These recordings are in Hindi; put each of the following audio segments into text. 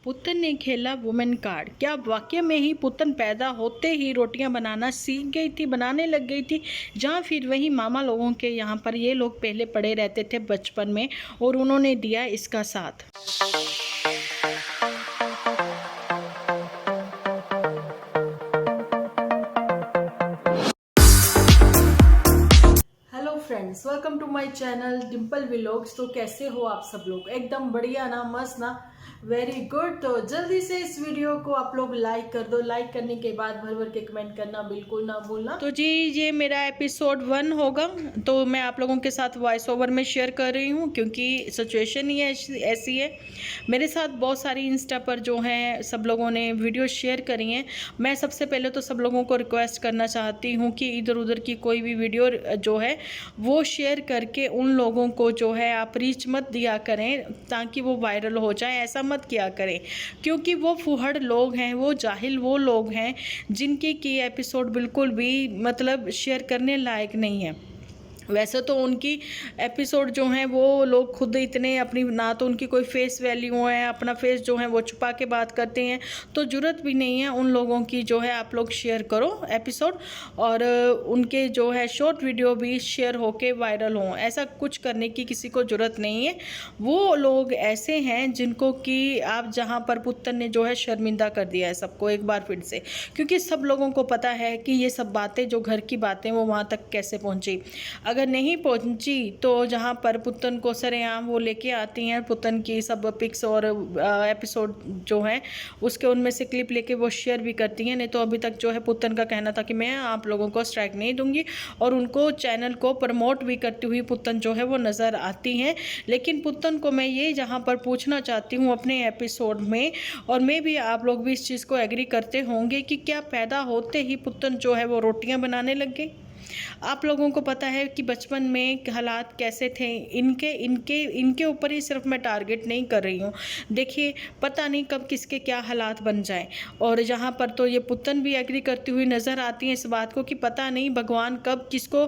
पुतन ने खेला वुमेन कार्ड। क्या वाकई में ही पुतन पैदा होते ही रोटियां बनाना सीख गई थी, बनाने लग गई थी, जहाँ फिर वही मामा लोगों के यहाँ पर ये लोग पहले पड़े रहते थे बचपन में और उन्होंने दिया इसका साथ। Friends, welcome to my channel Dimple vlogs. तो कैसे हो आप सब लोग? एकदम बढ़िया ना, मस्त ना, वेरी गुड। तो जल्दी से इस वीडियो को आप लोग लाइक कर दो। लाइक करने के बाद भर भर के कमेंट करना बिल्कुल ना भूलना। तो जी ये मेरा एपिसोड 1 होगा, तो मैं आप लोगों के साथ वॉइस ओवर में शेयर कर रही हूँ क्योंकि सिचुएशन ही ऐसी है। मेरे साथ बहुत सारी इंस्टा पर जो हैं सब लोगों ने वीडियो शेयर करी हैं। मैं सबसे पहले तो सब लोगों को रिक्वेस्ट करना चाहती हूँ कि इधर उधर की कोई भी वीडियो जो है वो शेयर करके उन लोगों को जो है आप रीच मत दिया करें ताकि वो वायरल हो जाए। ऐसा मत किया करें क्योंकि वो फुहड़ लोग हैं, वो जाहिल वो लोग हैं जिनकी की एपिसोड बिल्कुल भी मतलब शेयर करने लायक नहीं है। वैसे तो उनकी एपिसोड जो हैं वो लोग खुद इतने अपनी, ना तो उनकी कोई फेस वैल्यू है, अपना फेस जो है वो छुपा के बात करते हैं, तो ज़रूरत भी नहीं है उन लोगों की जो है आप लोग शेयर करो एपिसोड, और उनके जो है शॉर्ट वीडियो भी शेयर होके वायरल हों। ऐसा कुछ करने की किसी को ज़रूरत नहीं है। वो लोग ऐसे हैं जिनको कि आप जहाँ पर पुतन ने जो है शर्मिंदा कर दिया है सबको एक बार फिर से, क्योंकि सब लोगों को पता है कि ये सब बातें जो घर की बातें वो वहाँ तक कैसे पहुँची। अगर नहीं पहुंची तो जहां पर पुतन को सरेआम वो लेके आती हैं, पुतन की सब पिक्स और एपिसोड जो हैं उसके उनमें से क्लिप लेके वो शेयर भी करती हैं। नहीं तो अभी तक जो है पुतन का कहना था कि मैं आप लोगों को स्ट्राइक नहीं दूंगी, और उनको चैनल को प्रमोट भी करती हुई पुतन जो है वो नज़र आती हैं। लेकिन पुतन को मैं ये जहाँ पर पूछना चाहती हूँ अपने एपिसोड में, और मैं भी आप लोग भी इस चीज़ को एग्री करते होंगे कि क्या पैदा होते ही पुतन जो है वो रोटियाँ बनाने लग गई? आप लोगों को पता है कि बचपन में हालात कैसे थे इनके इनके इनके ऊपर ही सिर्फ मैं टारगेट नहीं कर रही हूँ। देखिए पता नहीं कब किसके क्या हालात बन जाएं, और जहाँ पर तो ये पुतन भी एग्री करती हुई नज़र आती है इस बात को कि पता नहीं भगवान कब किसको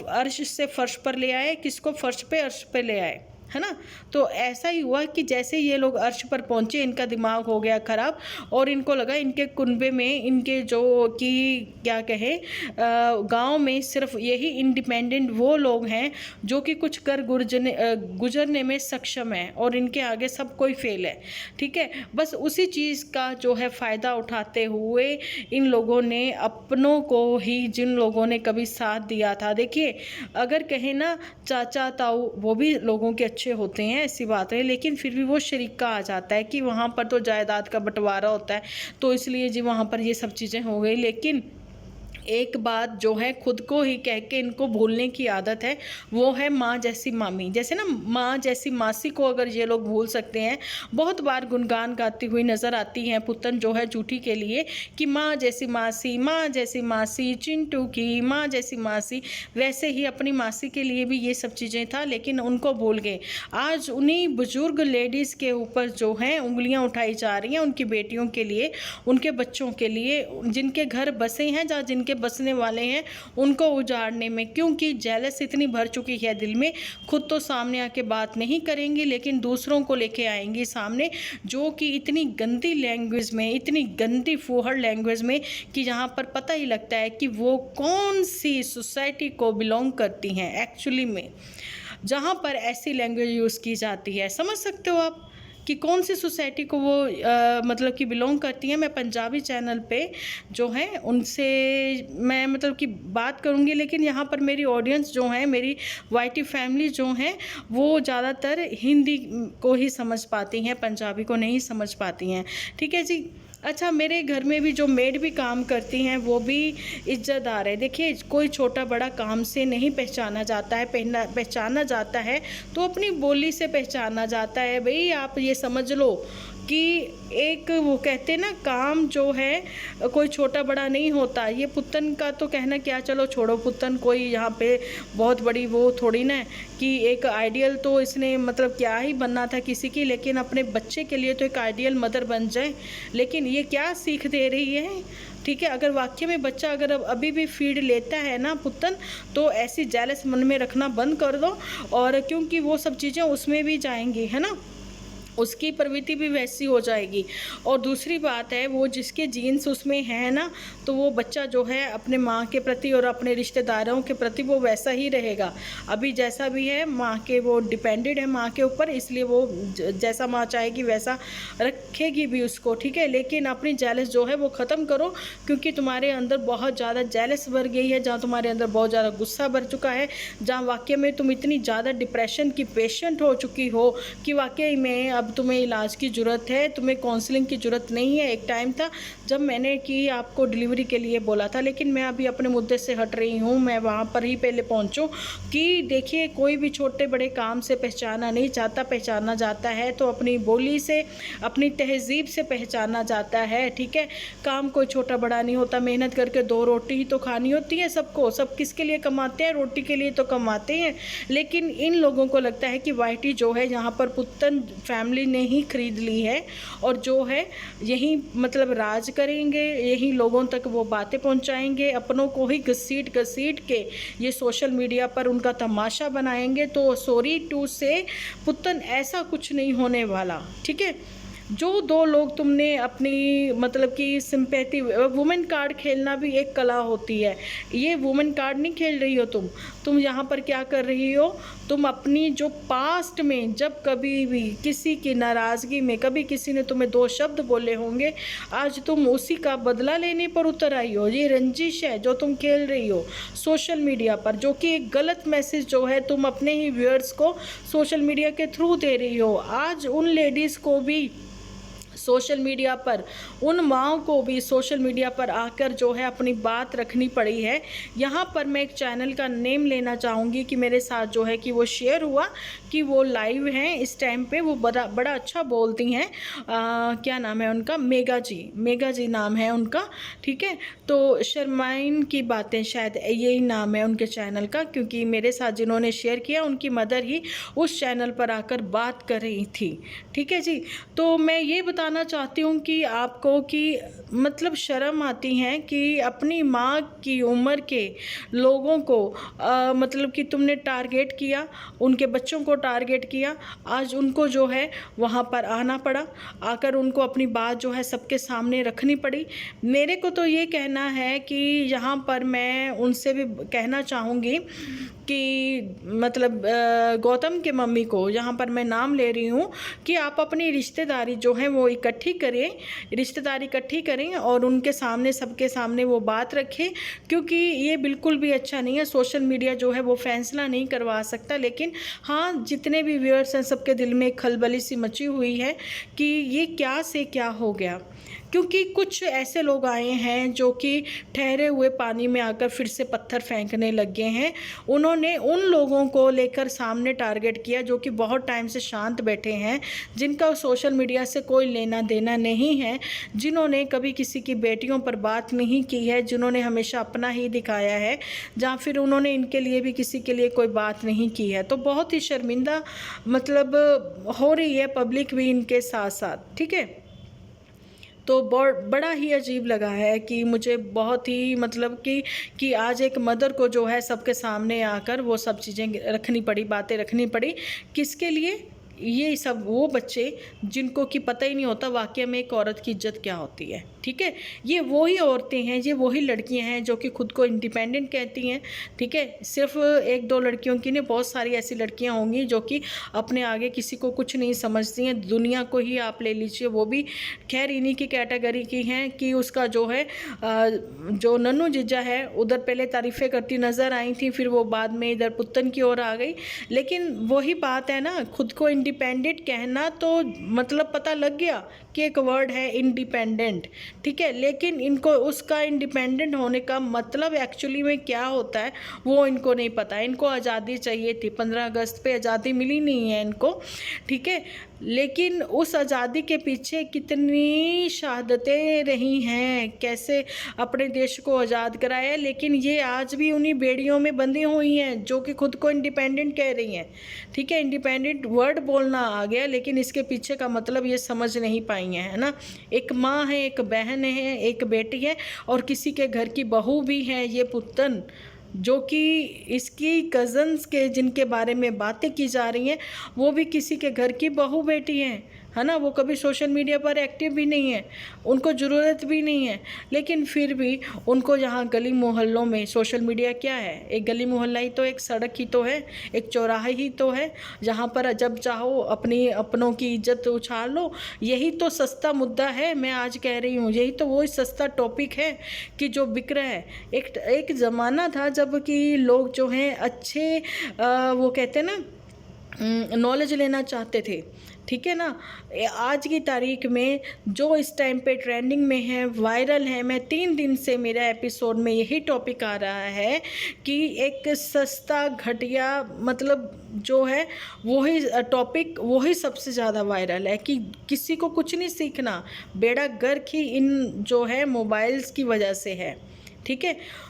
अर्श से फर्श पर ले आए, किसको फर्श पे अर्श पे ले आए, है ना। तो ऐसा ही हुआ कि जैसे ये लोग अर्श पर पहुंचे इनका दिमाग हो गया ख़राब, और इनको लगा इनके कुनबे में, इनके जो कि क्या कहें गांव में सिर्फ यही इंडिपेंडेंट वो लोग हैं जो कि कुछ कर गुजरने में सक्षम है, और इनके आगे सब कोई फेल है। ठीक है, बस उसी चीज़ का जो है फ़ायदा उठाते हुए इन लोगों ने अपनों को ही, जिन लोगों ने कभी साथ दिया था, देखिए अगर कहें ना चाचा ताऊ वो भी लोगों के अच्छे होते हैं, ऐसी बात है, लेकिन फिर भी वो शरीका आ जाता है कि वहाँ पर तो जायदाद का बंटवारा होता है, तो इसलिए जी वहाँ पर ये सब चीज़ें हो गई। लेकिन एक बात जो है खुद को ही कह के इनको भूलने की आदत है, वो है माँ जैसी मामी। जैसे ना माँ जैसी मासी को अगर ये लोग भूल सकते हैं, बहुत बार गुनगान गाती हुई नज़र आती हैं पुतन जो है झूठी के लिए कि माँ जैसी मासी, माँ जैसी मासी, चिंटू की माँ जैसी मासी, वैसे ही अपनी मासी के लिए भी ये सब चीज़ें था, लेकिन उनको भूल गए। आज उन्हीं बुजुर्ग लेडीज़ के ऊपर जो हैं उंगलियाँ उठाई जा रही हैं, उनकी बेटियों के लिए, उनके बच्चों के लिए, जिनके घर बसे हैं, जहाँ जिनके बसने वाले हैं, उनको उजाड़ने में, क्योंकि जेलस इतनी भर चुकी है दिल में। खुद तो सामने आके बात नहीं करेंगी लेकिन दूसरों को लेके आएंगी सामने, जो कि इतनी गंदी लैंग्वेज में, इतनी गंदी फूहड़ लैंग्वेज में कि जहाँ पर पता ही लगता है कि वो कौन सी सोसाइटी को बिलोंग करती हैं एक्चुअली में, जहाँ पर ऐसी लैंग्वेज यूज़ की जाती है। समझ सकते हो आप कि कौन सी सोसाइटी को वो मतलब कि बिलोंग करती हैं। मैं पंजाबी चैनल पे जो है उनसे मैं मतलब कि बात करूँगी, लेकिन यहाँ पर मेरी ऑडियंस जो है, मेरी वाईटी फैमिली जो हैं, वो ज़्यादातर हिंदी को ही समझ पाती हैं, पंजाबी को नहीं समझ पाती हैं। ठीक है जी। अच्छा, मेरे घर में भी जो मेड भी काम करती हैं वो भी इज्जतदार है। देखिए कोई छोटा बड़ा काम से नहीं पहचाना जाता है, पहचाना जाता है तो अपनी बोली से पहचाना जाता है। भाई आप ये समझ लो कि एक वो कहते हैं ना, काम जो है कोई छोटा बड़ा नहीं होता। ये पुतन का तो कहना क्या, चलो छोड़ो, पुतन कोई यहाँ पे बहुत बड़ी वो थोड़ी ना कि एक आइडियल तो इसने मतलब क्या ही बनना था किसी की, लेकिन अपने बच्चे के लिए तो एक आइडियल मदर बन जाए। लेकिन ये क्या सीख दे रही है? ठीक है, अगर वाकई में बच्चा अगर अभी भी फीड लेता है ना पुतन, तो ऐसी जेलस मन में रखना बंद कर दो, और क्योंकि वो सब चीज़ें उसमें भी जाएंगी, है ना। उसकी प्रवृत्ति भी वैसी हो जाएगी। और दूसरी बात है, वो जिसके जीन्स उसमें है ना, तो वो बच्चा जो है अपने माँ के प्रति और अपने रिश्तेदारों के प्रति वो वैसा ही रहेगा। अभी जैसा भी है माँ के, वो डिपेंडेड है माँ के ऊपर, इसलिए वो जैसा माँ चाहेगी वैसा रखेगी भी उसको, ठीक है। लेकिन अपनी जेलस जो है वो ख़त्म करो, क्योंकि तुम्हारे अंदर बहुत ज़्यादा जेलस भर गई है, जहाँ तुम्हारे अंदर बहुत ज़्यादा गुस्सा भर चुका है, जहाँ वाकई में तुम इतनी ज़्यादा डिप्रेशन की पेशेंट हो चुकी हो कि वाकई में अब तुम्हें इलाज की ज़रूरत है, तुम्हें काउंसलिंग की ज़रूरत नहीं है। एक टाइम था जब मैंने कि आपको डिलीवरी के लिए बोला था, लेकिन मैं अभी अपने मुद्दे से हट रही हूँ। मैं वहाँ पर ही पहले पहुँचूँ कि देखिए, कोई भी छोटे बड़े काम से पहचाना नहीं जाता, पहचाना जाता है तो अपनी बोली से, अपनी तहज़ीब से पहचाना जाता है, ठीक है। काम कोई छोटा बड़ा नहीं होता, मेहनत करके 2 रोटी ही तो खानी होती है सबको। सब किसके लिए कमाते हैं? रोटी के लिए तो कमाते हैं। लेकिन इन लोगों को लगता है कि वाईटी जो है यहाँ पर पुत्तन फैमिली ने ही खरीद ली है, और जो है यही मतलब राज करेंगे, यही लोगों तक वो बातें पहुंचाएंगे, अपनों को ही घसीट घसीट के ये सोशल मीडिया पर उनका तमाशा बनाएंगे। तो सॉरी टू से पुत्तन, ऐसा कुछ नहीं होने वाला, ठीक है। जो 2 लोग तुमने अपनी मतलब कि सिंपैथी, वुमेन कार्ड खेलना भी एक कला होती है। ये वुमेन कार्ड नहीं खेल रही हो तुम यहाँ पर क्या कर रही हो, तुम अपनी जो पास्ट में जब कभी भी किसी की नाराज़गी में कभी किसी ने तुम्हें 2 शब्द बोले होंगे, आज तुम उसी का बदला लेने पर उतर आई हो। ये रंजिश है जो तुम खेल रही हो सोशल मीडिया पर, जो कि एक गलत मैसेज जो है तुम अपने ही व्यूअर्स को सोशल मीडिया के थ्रू दे रही हो। आज उन लेडीज़ को भी सोशल मीडिया पर, उन माँओं को भी सोशल मीडिया पर आकर जो है अपनी बात रखनी पड़ी है। यहाँ पर मैं एक चैनल का नेम लेना चाहूँगी कि मेरे साथ जो है कि वो शेयर हुआ कि वो लाइव हैं इस टाइम पे, वो बड़ा अच्छा बोलती हैं। क्या नाम है उनका? मेगा जी नाम है उनका, ठीक है। तो शर्माइन की बातें शायद यही नाम है उनके चैनल का, क्योंकि मेरे साथ जिन्होंने शेयर किया उनकी मदर ही उस चैनल पर आकर बात कर रही थी, ठीक है जी। तो मैं ये बताना चाहती हूँ कि आपको कि मतलब शर्म आती है कि अपनी माँ की उम्र के लोगों को मतलब कि तुमने टारगेट किया, उनके बच्चों को टारगेट किया। आज उनको जो है वहाँ पर आना पड़ा, आकर उनको अपनी बात जो है सबके सामने रखनी पड़ी। मेरे को तो ये कहना है कि यहाँ पर मैं उनसे भी कहना चाहूँगी कि मतलब गौतम के मम्मी को यहाँ पर मैं नाम ले रही हूँ कि आप अपनी रिश्तेदारी जो है वो इकट्ठी करें, रिश्तेदारी इकट्ठी करें और उनके सामने, सबके सामने वो बात रखें, क्योंकि ये बिल्कुल भी अच्छा नहीं है। सोशल मीडिया जो है वो फैसला नहीं करवा सकता, लेकिन हाँ, जितने भी व्यूअर्स हैं सबके दिल में खलबली सी मची हुई है कि ये क्या से क्या हो गया, क्योंकि कुछ ऐसे लोग आए हैं जो कि ठहरे हुए पानी में आकर फिर से पत्थर फेंकने लग गए हैं। उन्होंने उन लोगों को लेकर सामने टारगेट किया जो कि बहुत टाइम से शांत बैठे हैं, जिनका सोशल मीडिया से कोई लेना देना नहीं है, जिन्होंने कभी किसी की बेटियों पर बात नहीं की है, जिन्होंने हमेशा अपना ही दिखाया है, जहाँ फिर उन्होंने इनके लिए भी किसी के लिए कोई बात नहीं की है। तो बहुत ही शर्मिंदा मतलब हो रही है पब्लिक भी इनके साथ साथ, ठीक है। तो बड़ा ही अजीब लगा है कि मुझे बहुत ही मतलब कि आज एक मदर को जो है सबके सामने आकर वो सब चीज़ें रखनी पड़ी, बातें रखनी पड़ी। किसके लिए? ये सब वो बच्चे जिनको कि पता ही नहीं होता वाकई में एक औरत की इज्जत क्या होती है, ठीक है। ये वही औरतें हैं, ये वही लड़कियां हैं जो कि खुद को इंडिपेंडेंट कहती हैं, ठीक है। सिर्फ 1-2 लड़कियों की नहीं, बहुत सारी ऐसी लड़कियां होंगी जो कि अपने आगे किसी को कुछ नहीं समझती हैं। दुनिया को ही आप ले लीजिए, वो भी खैर इन्हीं की कैटेगरी की हैं कि उसका जो है जो नन्नू जीजा है उधर पहले तारीफ़ें करती नज़र आई थी, फिर वो बाद में इधर पुत्तन की ओर आ गई। लेकिन वही बात है ना, खुद को इंडिपेंडेंट कहना तो मतलब पता लग गया कि एक वर्ड है इंडिपेंडेंट, ठीक है। लेकिन इनको उसका इंडिपेंडेंट होने का मतलब एक्चुअली में क्या होता है वो इनको नहीं पता। इनको आज़ादी चाहिए थी, 15 अगस्त पे आज़ादी मिली नहीं है इनको, ठीक है। लेकिन उस आज़ादी के पीछे कितनी शहादतें रही हैं, कैसे अपने देश को आज़ाद कराया, लेकिन ये आज भी उन्हीं बेड़ियों में बंधी हुई हैं जो कि खुद को इंडिपेंडेंट कह रही हैं, ठीक है। इंडिपेंडेंट वर्ड बोलना आ गया, लेकिन इसके पीछे का मतलब ये समझ नहीं पाई हैं, है ना। एक माँ है, एक बहन है, एक बेटी है और किसी के घर की बहू भी है ये पुत्तन, जो कि इसकी कज़न्स के जिनके बारे में बातें की जा रही हैं वो भी किसी के घर की बहू बेटी हैं, है ना, वो कभी सोशल मीडिया पर एक्टिव भी नहीं है, उनको ज़रूरत भी नहीं है, लेकिन फिर भी उनको यहाँ गली मोहल्लों में सोशल मीडिया क्या है, एक गली मोहल्ला ही तो, एक सड़क ही तो है, एक चौराहा ही तो है, जहाँ पर जब चाहो अपनी अपनों की इज्जत उछाल लो। यही तो सस्ता मुद्दा है, मैं आज कह रही हूँ, यही तो वही सस्ता टॉपिक है कि जो बिक रहा है। एक ज़माना था जब कि लोग जो हैं अच्छे वो कहते हैं ना नॉलेज लेना चाहते थे, ठीक है ना। आज की तारीख में जो इस टाइम पे ट्रेंडिंग में है, वायरल है, मैं 3 दिन से मेरा एपिसोड में यही टॉपिक आ रहा है कि एक सस्ता घटिया मतलब जो है वही टॉपिक वही सबसे ज़्यादा वायरल है कि किसी को कुछ नहीं सीखना, बेड़ा गर्क ही इन जो है मोबाइल्स की वजह से है, ठीक है।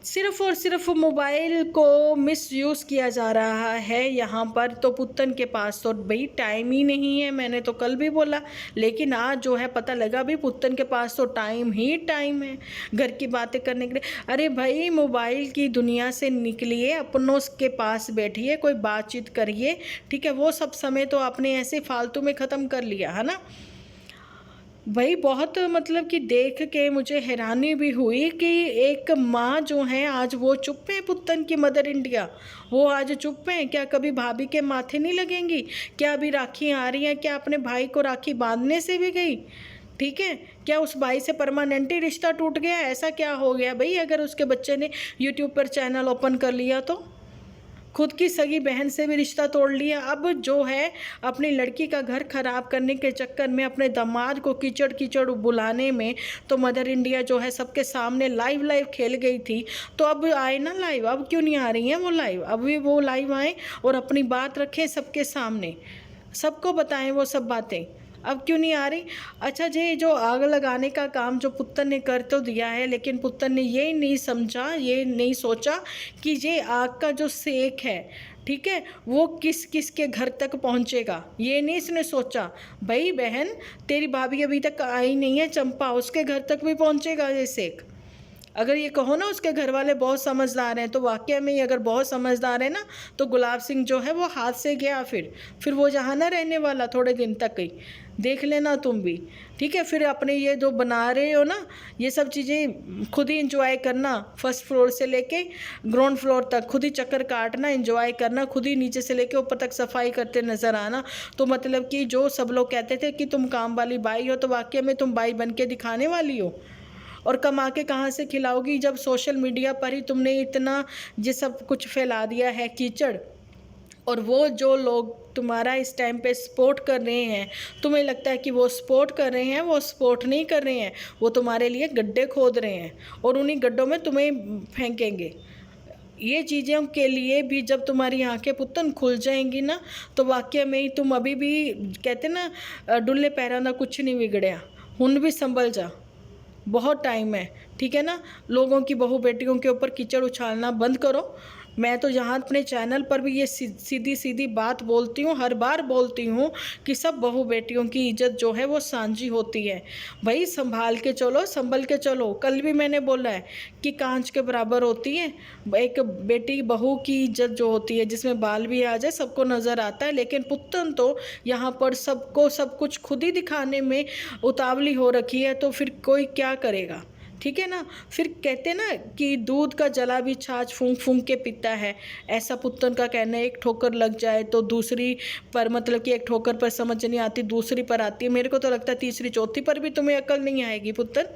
सिर्फ़ और सिर्फ मोबाइल को मिसयूज़ किया जा रहा है यहाँ पर। तो पुत्तन के पास तो भाई टाइम ही नहीं है, मैंने तो कल भी बोला, लेकिन आज जो है पता लगा भी पुत्तन के पास तो टाइम ही टाइम है घर की बातें करने के लिए। अरे भाई मोबाइल की दुनिया से निकलिए, अपनों के पास बैठिए, कोई बातचीत करिए, ठीक है। वो सब समय तो आपने ऐसे फालतू में ख़त्म कर लिया है ना भाई। बहुत मतलब कि देख के मुझे हैरानी भी हुई कि एक माँ जो है आज वो चुप है, पुत्तन की मदर इंडिया, वो आज चुप हैं। क्या कभी भाभी के माथे नहीं लगेंगी? क्या अभी राखी आ रही हैं, क्या अपने भाई को राखी बांधने से भी गई? ठीक है, क्या उस भाई से परमानेंटली रिश्ता टूट गया? ऐसा क्या हो गया भाई अगर उसके बच्चे ने यूट्यूब पर चैनल ओपन कर लिया तो? खुद की सगी बहन से भी रिश्ता तोड़ लिया। अब जो है अपनी लड़की का घर खराब करने के चक्कर में, अपने दामाद को कीचड़ कीचड़ बुलाने में, तो मदर इंडिया जो है सबके सामने लाइव खेल गई थी। तो अब आए ना लाइव, अब क्यों नहीं आ रही हैं वो लाइव? अभी वो लाइव आए और अपनी बात रखें सबके सामने, सबको बताएं वो सब बातें। अब क्यों नहीं आ रही? अच्छा जी, जो आग लगाने का काम जो पुत्तन ने कर तो दिया है, लेकिन पुत्तन ने ये नहीं समझा, ये नहीं सोचा कि ये आग का जो सेक है, ठीक है, वो किस किस के घर तक पहुंचेगा, ये नहीं इसने सोचा। भाई बहन, तेरी भाभी अभी तक आई नहीं है चंपा, उसके घर तक भी पहुंचेगा ये सेक। अगर ये कहो ना उसके घर वाले बहुत समझदार हैं, तो वाकई में ही अगर बहुत समझदार है ना, तो गुलाब सिंह जो है वो हाथ से गया, फिर वो जहाँ ना रहने वाला थोड़े दिन तक ही, देख लेना तुम भी, ठीक है। फिर अपने ये जो बना रहे हो ना, ये सब चीज़ें खुद ही इंजॉय करना, फर्स्ट फ्लोर से लेके ग्राउंड फ्लोर तक खुद ही चक्कर काटना, इंजॉय करना, खुद ही नीचे से लेके ऊपर तक सफाई करते नज़र आना। तो मतलब कि जो सब लोग कहते थे कि तुम काम वाली बाई हो, तो वाकई में तुम बाई बन के दिखाने वाली हो। और कमा के कहाँ से खिलाओगी जब सोशल मीडिया पर ही तुमने इतना ये सब कुछ फैला दिया है कीचड़। और वो जो लोग तुम्हारा इस टाइम पे सपोर्ट कर रहे हैं, तुम्हें लगता है कि वो सपोर्ट कर रहे हैं, वो सपोर्ट नहीं कर रहे हैं, वो तुम्हारे लिए गड्ढे खोद रहे हैं और उन्हीं गड्ढों में तुम्हें फेंकेंगे। ये चीज़ों के लिए भी जब तुम्हारी आंखें पुत्तन खुल जाएंगी ना, तो वाकई में ही तुम अभी भी कहते ना डुल्ले पैरों का कुछ नहीं बिगड़या, हुन भी संभल जा, बहुत टाइम है, ठीक है ना। लोगों की बहू बेटियों के ऊपर कीचड़ उछालना बंद करो। मैं तो यहाँ अपने चैनल पर भी ये सीधी सीधी बात बोलती हूँ, हर बार बोलती हूँ कि सब बहू बेटियों की इज्जत जो है वो सांझी होती है। भाई संभाल के चलो, संभल के चलो। कल भी मैंने बोला है कि कांच के बराबर होती है एक बेटी बहू की इज्जत जो होती है, जिसमें बाल भी आ जाए सबको नज़र आता है। लेकिन पुत्तन तो यहाँ पर सबको सब कुछ खुद ही दिखाने में उतावली हो रखी है, तो फिर कोई क्या करेगा, ठीक है ना। फिर कहते ना कि दूध का जला भी छाछ फूंक फूंक के पीता है, ऐसा पुत्तन का कहना है। एक ठोकर लग जाए तो दूसरी पर, मतलब कि एक ठोकर पर समझ नहीं आती, दूसरी पर आती है। मेरे को तो लगता है तीसरी चौथी पर भी तुम्हें अकल नहीं आएगी पुत्तन,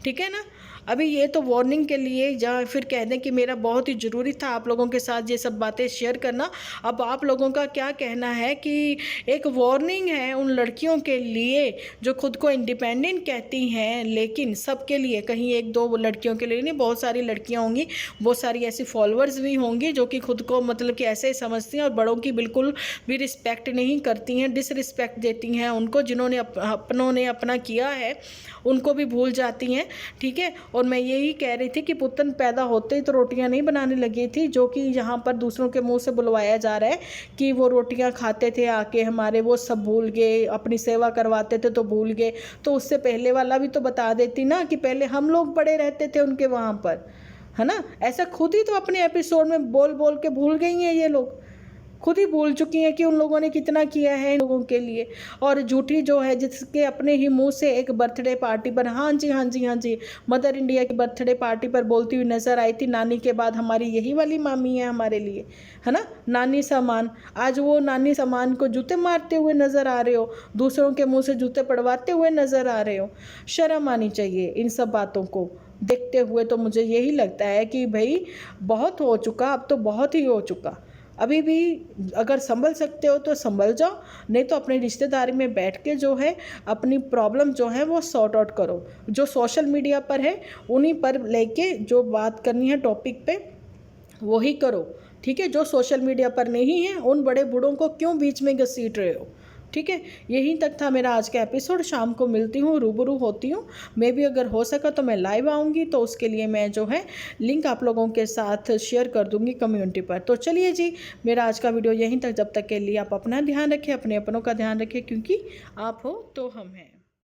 ठीक है ना। अभी ये तो वार्निंग के लिए, या फिर कह दें कि मेरा बहुत ही ज़रूरी था आप लोगों के साथ ये सब बातें शेयर करना। अब आप लोगों का क्या कहना है कि एक वार्निंग है उन लड़कियों के लिए जो खुद को इंडिपेंडेंट कहती हैं, लेकिन सबके लिए, कहीं एक दो लड़कियों के लिए नहीं, बहुत सारी लड़कियां होंगी, बहुत सारी ऐसी फॉलोअर्स भी होंगी जो कि खुद को मतलब कि ऐसे ही समझती हैं और बड़ों की बिल्कुल भी रिस्पेक्ट नहीं करती हैं, डिसरिस्पेक्ट देती हैं उनको, जिन्होंने अपनों ने अपना किया है उनको भी भूल जाती हैं, ठीक है। और मैं यही कह रही थी कि पुत्तन पैदा होते ही तो रोटियां नहीं बनाने लगी थी, जो कि यहाँ पर दूसरों के मुंह से बुलवाया जा रहा है कि वो रोटियां खाते थे आके हमारे, वो सब भूल गए, अपनी सेवा करवाते थे तो भूल गए। तो उससे पहले वाला भी तो बता देती ना कि पहले हम लोग पड़े रहते थे उनके वहाँ पर, है ना। ऐसा खुद ही तो अपने एपिसोड में बोल बोल के भूल गई हैं ये लोग, खुद ही भूल चुकी हैं कि उन लोगों ने कितना किया है इन लोगों के लिए। और झूठी जो है, जिसके अपने ही मुंह से एक बर्थडे पार्टी पर, हाँ जी हाँ जी हाँ जी, मदर इंडिया की बर्थडे पार्टी पर बोलती हुई नजर आई थी, नानी के बाद हमारी यही वाली मामी है हमारे लिए, है ना, नानी समान। आज वो नानी समान को जूते मारते हुए नजर आ रहे हो, दूसरों के मुंह से जूते पड़वाते हुए नजर आ रहे हो। शर्म आनी चाहिए इन सब बातों को देखते हुए। तो मुझे यही लगता है कि भाई बहुत हो चुका, अब तो बहुत ही हो चुका। अभी भी अगर संभल सकते हो तो संभल जाओ, नहीं तो अपनी रिश्तेदारी में बैठ के जो है अपनी प्रॉब्लम जो है वो सॉर्ट आउट करो। जो सोशल मीडिया पर है उन्हीं पर लेके जो बात करनी है टॉपिक पे वही करो, ठीक है। जो सोशल मीडिया पर नहीं है उन बड़े बूढ़ों को क्यों बीच में घसीट रहे हो, ठीक है। यहीं तक था मेरा आज का एपिसोड। शाम को मिलती हूँ, रूबरू होती हूँ। मैं भी अगर हो सका तो मैं लाइव आऊँगी, तो उसके लिए मैं जो है लिंक आप लोगों के साथ शेयर कर दूँगी कम्युनिटी पर। तो चलिए जी, मेरा आज का वीडियो यहीं तक। जब तक के लिए आप अपना ध्यान रखें, अपने अपनों का ध्यान रखें, क्योंकि आप हो तो हम हैं।